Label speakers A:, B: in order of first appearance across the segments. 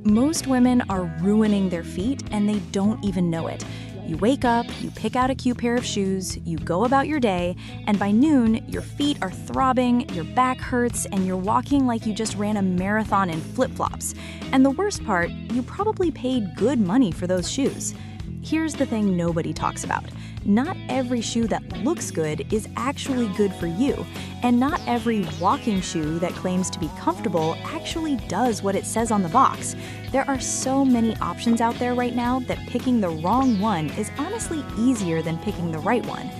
A: Most women are ruining their feet and they don't even know it. You wake up, you pick out a cute pair of shoes, you go about your day, and by noon, your feet are throbbing, your back hurts, and you're walking like you just ran a marathon in flip-flops. And the worst part, you probably paid good money for those shoes. Here's the thing nobody talks about. Not every shoe that looks good is actually good for you, and not every walking shoe that claims to be comfortable actually does what it says on the box. There are so many options out there right now that picking the wrong one is honestly easier than picking the right one.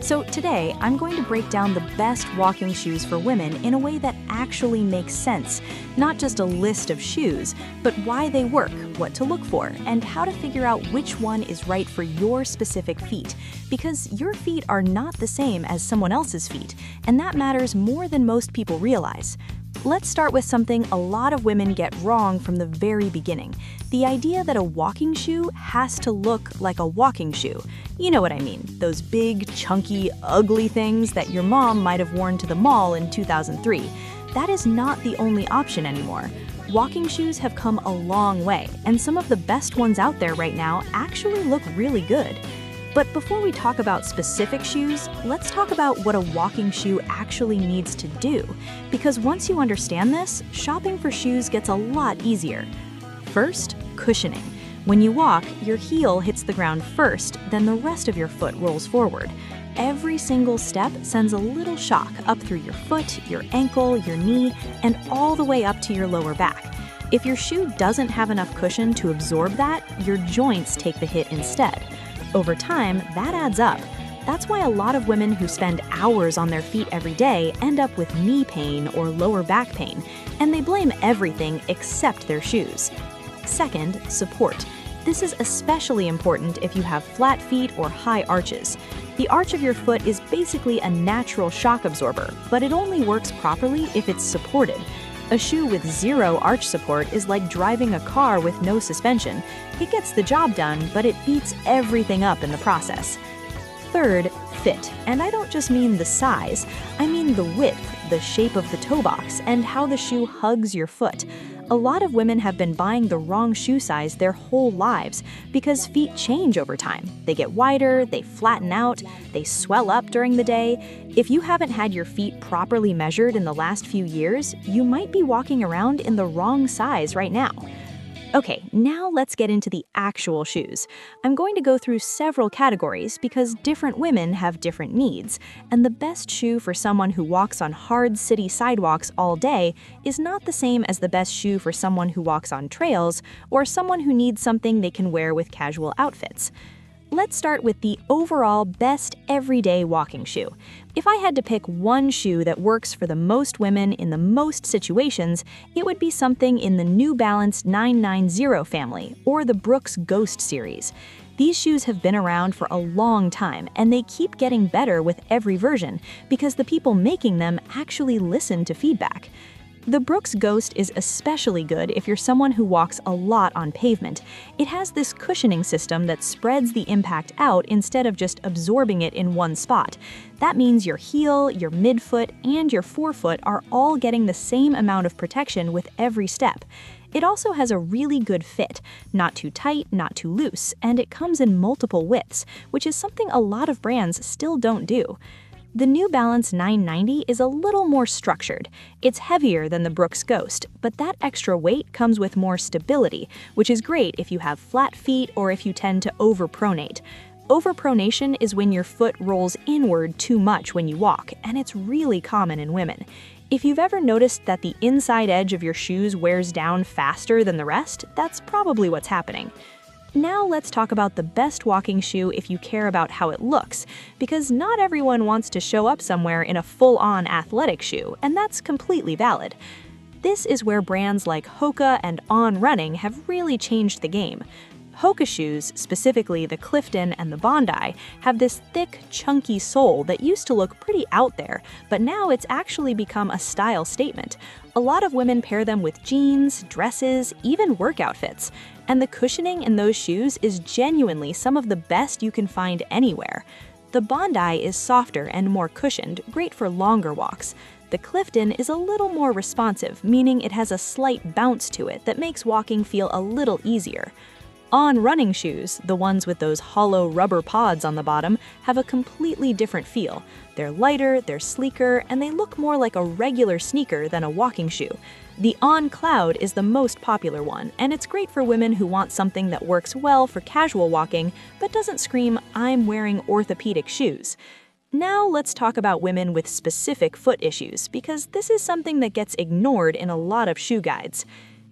A: So today, I'm going to break down the best walking shoes for women in a way that actually makes sense. Not just a list of shoes, but why they work, what to look for, and how to figure out which one is right for your specific feet. Because your feet are not the same as someone else's feet, and that matters more than most people realize. Let's start with something a lot of women get wrong from the very beginning. The idea that a walking shoe has to look like a walking shoe. You know what I mean, those big, chunky, ugly things that your mom might have worn to the mall in 2003. That is not the only option anymore. Walking shoes have come a long way, and some of the best ones out there right now actually look really good. But before we talk about specific shoes, let's talk about what a walking shoe actually needs to do. Because once you understand this, shopping for shoes gets a lot easier. First, cushioning. When you walk, your heel hits the ground first, then the rest of your foot rolls forward. Every single step sends a little shock up through your foot, your ankle, your knee, and all the way up to your lower back. If your shoe doesn't have enough cushion to absorb that, your joints take the hit instead. Over time, that adds up. That's why a lot of women who spend hours on their feet every day end up with knee pain or lower back pain, and they blame everything except their shoes. Second, support. This is especially important if you have flat feet or high arches. The arch of your foot is basically a natural shock absorber, but it only works properly if it's supported. A shoe with zero arch support is like driving a car with no suspension. It gets the job done, but it beats everything up in the process. Third, fit. And I don't just mean the size, I mean the width, the shape of the toe box, and how the shoe hugs your foot. A lot of women have been buying the wrong shoe size their whole lives because feet change over time. They get wider, they flatten out, they swell up during the day. If you haven't had your feet properly measured in the last few years, you might be walking around in the wrong size right now. Okay, now let's get into the actual shoes. I'm going to go through several categories because different women have different needs, and the best shoe for someone who walks on hard city sidewalks all day is not the same as the best shoe for someone who walks on trails or someone who needs something they can wear with casual outfits. Let's start with the overall best everyday walking shoe. If I had to pick one shoe that works for the most women in the most situations, it would be something in the New Balance 990 family or the Brooks Ghost series. These shoes have been around for a long time, and they keep getting better with every version because the people making them actually listen to feedback. The Brooks Ghost is especially good if you're someone who walks a lot on pavement. It has this cushioning system that spreads the impact out instead of just absorbing it in one spot. That means your heel, your midfoot, and your forefoot are all getting the same amount of protection with every step. It also has a really good fit, not too tight, not too loose, and it comes in multiple widths, which is something a lot of brands still don't do. The New Balance 990 is a little more structured. It's heavier than the Brooks Ghost, but that extra weight comes with more stability, which is great if you have flat feet or if you tend to overpronate. Overpronation is when your foot rolls inward too much when you walk, and it's really common in women. If you've ever noticed that the inside edge of your shoes wears down faster than the rest, that's probably what's happening. Now let's talk about the best walking shoe if you care about how it looks, because not everyone wants to show up somewhere in a full-on athletic shoe, and that's completely valid. This is where brands like Hoka and On Running have really changed the game. Hoka shoes, specifically the Clifton and the Bondi, have this thick, chunky sole that used to look pretty out there, but now it's actually become a style statement. A lot of women pair them with jeans, dresses, even work outfits. And the cushioning in those shoes is genuinely some of the best you can find anywhere. The Bondi is softer and more cushioned, great for longer walks. The Clifton is a little more responsive, meaning it has a slight bounce to it that makes walking feel a little easier. On running shoes, the ones with those hollow rubber pods on the bottom have a completely different feel. They're lighter, they're sleeker, and they look more like a regular sneaker than a walking shoe. The On Cloud is the most popular one, and it's great for women who want something that works well for casual walking, but doesn't scream, "I'm wearing orthopedic shoes." Now let's talk about women with specific foot issues, because this is something that gets ignored in a lot of shoe guides.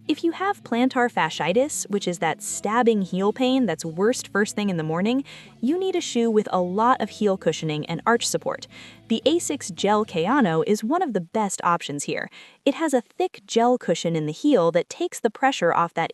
A: If you have plantar fasciitis, which is that stabbing heel pain that's worst first thing in the morning, you need a shoe with a lot of heel cushioning and arch support. The ASICS Gel Kayano is one of the best options here. It has a thick gel cushion in the heel that takes the pressure off that